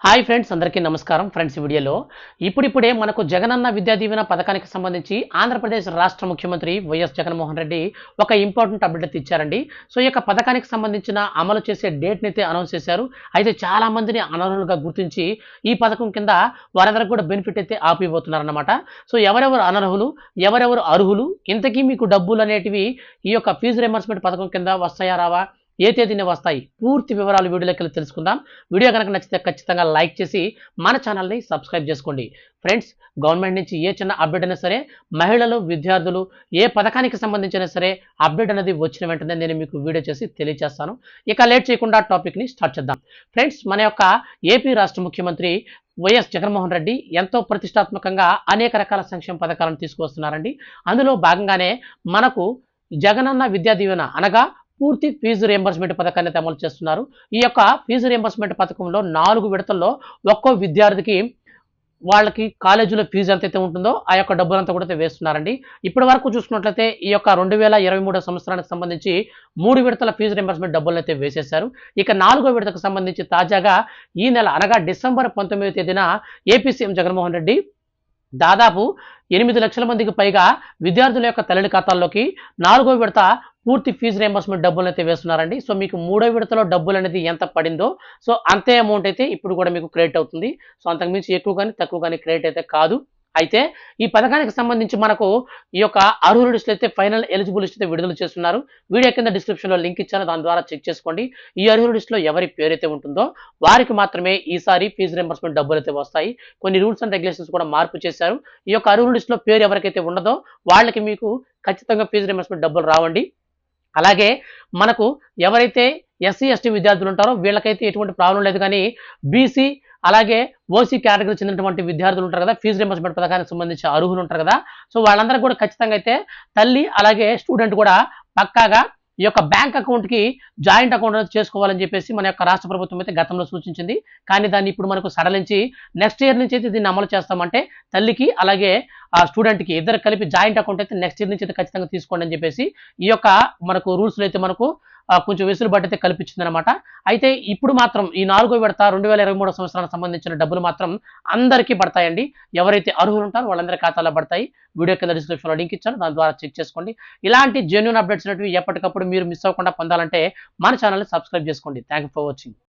Hi friends, అందరికీ నమస్కారం. Friends, ఈ వీడియోలో ఇప్పుడిప్పుడే మనకు జగనన్న విద్యా దీవెన పథకానికి సంబంధించి ఆంధ్రప్రదేశ్ రాష్ట్ర ముఖ్యమంత్రి వైఎస్ జగన్మోహన్ రెడ్డి ఒక ఇంపార్టెంట్ అప్డేట్ అయితే ఇచ్చారండి. సో ఈ యొక్క పథకానికి సంబంధించిన అమలు చేసే డేట్ని అయితే అనౌన్స్ చేశారు. అయితే చాలా మందిని అనర్హులుగా గుర్తించి ఈ పథకం కింద వారందరికీ కూడా బెనిఫిట్ అయితే ఆపిపోతున్నారన్నమాట. సో ఎవరెవరు అనర్హులు, ఎవరెవరు అర్హులు, ఇంతకీ మీకు డబ్బులు అనేటివి ఈ యొక్క ఫీజు రియంబర్స్మెంట్ పథకం కింద వస్తాయా రావా, ఏ తేదీన వస్తాయి, పూర్తి వివరాలు వీడియోలోకి వెళ్ళి తెలుసుకుందాం. వీడియో కనుక నచ్చితే ఖచ్చితంగా లైక్ చేసి మన ఛానల్ని సబ్స్క్రైబ్ చేసుకోండి. ఫ్రెండ్స్, గవర్నమెంట్ నుంచి ఏ చిన్న అప్డేట్ అయినా సరే, మహిళలు, విద్యార్థులు ఏ పథకానికి సంబంధించినా సరే అప్డేట్ అనేది వచ్చిన వెంటనే నేను మీకు వీడియో చేసి తెలియజేస్తాను. ఇక లేట్ చేయకుండా టాపిక్ని స్టార్ట్ చేద్దాం. ఫ్రెండ్స్, మన యొక్క ఏపీ రాష్ట్ర ముఖ్యమంత్రి వైఎస్ జగన్మోహన్ రెడ్డి ఎంతో ప్రతిష్టాత్మకంగా అనేక రకాల సంక్షేమ పథకాలను తీసుకువస్తున్నారండి. అందులో భాగంగానే మనకు జగనన్న విద్యా దీవెన అనగా పూర్తి ఫీజు రియంబర్స్మెంట్ పథకాన్ని అమలు చేస్తున్నారు. ఈ యొక్క ఫీజు రియంబర్స్మెంట్ పథకంలో 4 విడతల్లో ఒక్కో విద్యార్థికి వాళ్ళకి కాలేజీలో ఫీజు ఎంతైతే ఉంటుందో ఆ యొక్క డబ్బులంతా కూడా వేస్తున్నారండి. ఇప్పటి వరకు చూసుకున్నట్లయితే ఈ యొక్క 2023 సంవత్సరానికి సంబంధించి 3 విడతల ఫీజు రియంబర్స్మెంట్ డబ్బులను అయితే వేసేశారు. ఇక 4వ విడతకు సంబంధించి తాజాగా ఈ నెల అనగా డిసెంబర్ 19వ తేదీన ఏపీ సీఎం జగన్మోహన్ రెడ్డి దాదాపు 8 లక్షల మందికి పైగా విద్యార్థుల యొక్క తల్లి ఖాతాల్లోకి 4వ విడత పూర్తి ఫీజు రియంబర్స్మెంట్ డబ్బులు అయితే వేస్తున్నారండి. సో మీకు 3వ విడతలో డబ్బులు అనేది ఎంత పడిందో సో అంతే అమౌంట్ అయితే ఇప్పుడు కూడా మీకు క్రెడిట్ అవుతుంది. సో అంతకుమించి ఎక్కువ కానీ తక్కువ కానీ క్రెడిట్ అయితే కాదు. అయితే ఈ పథకానికి సంబంధించి మనకు ఈ యొక్క అర్హుల లిస్ట్ అయితే ఫైనల్ ఎలిజిబుల్ లిస్ట్ అయితే విడుదల చేస్తున్నారు. వీడియో కింద డిస్క్రిప్షన్లో లింక్ ఇచ్చాను, దాని ద్వారా చెక్ చేసుకోండి. ఈ అర్హుల లిస్టులో ఎవరి పేరైతే ఉంటుందో వారికి మాత్రమే ఈసారి ఫీజు రియంబర్స్మెంట్ డబ్బులు అయితే వస్తాయి. కొన్ని రూల్స్ అండ్ రెగ్యులేషన్స్ కూడా మార్పు చేశారు. ఈ యొక్క అర్హుల లిస్టులో పేరు ఎవరికైతే ఉండదో వాళ్ళకి మీకు ఖచ్చితంగా ఫీజు రియంబర్స్మెంట్ డబ్బులు రావండి. అలాగే మనకు ఎవరైతే ఎస్సీ ఎస్టీ విద్యార్థులు ఉంటారో వీళ్ళకైతే ఎటువంటి ప్రాబ్లం లేదు. కానీ బీసీ అలాగే ఓసీ కేటగిరీ చెందినటువంటి విద్యార్థులు ఉంటారు కదా, ఫీజు రియంబర్స్మెంట్ పథకానికి సంబంధించి అర్హులు ఉంటారు కదా, సో వాళ్ళందరూ కూడా ఖచ్చితంగా అయితే తల్లి అలాగే స్టూడెంట్ కూడా పక్కాగా ఈ యొక్క బ్యాంక్ అకౌంట్కి జాయింట్ అకౌంట్ అనేది చేసుకోవాలని చెప్పేసి మన యొక్క రాష్ట్ర ప్రభుత్వం అయితే గతంలో సూచించింది. కానీ దాన్ని ఇప్పుడు మనకు సడలించి నెక్స్ట్ ఇయర్ నుంచి అయితే దీన్ని అమలు చేస్తామంటే తల్లికి అలాగే ఆ స్టూడెంట్కి ఇద్దరు కలిపి జాయింట్ అకౌంట్ అయితే నెక్స్ట్ ఇయర్ నుంచి అయితే ఖచ్చితంగా తీసుకోండి అని చెప్పేసి ఈ యొక్క మనకు రూల్స్లో అయితే మనకు కొంచెం వెసులుబాటు అయితే కల్పించిందనమాట. అయితే ఇప్పుడు మాత్రం ఈ 4వ విడత 2023 సంవత్సరానికి సంబంధించిన డబ్బులు మాత్రం అందరికీ పడతాయండి. ఎవరైతే అర్హులు ఉంటారో వాళ్ళందరి ఖాతాలో పడతాయి. వీడియో కింద డిస్క్రిప్షన్లో లింక్ ఇచ్చాను, దాని ద్వారా చెక్ చేసుకోండి. ఇలాంటి జెన్యూన్ అప్డేట్స్ అనేవి ఎప్పటికప్పుడు మీరు మిస్ అవ్వకుండా పొందాలంటే మన ఛానల్ని సబ్స్క్రైబ్ చేసుకోండి. Thank you for watching.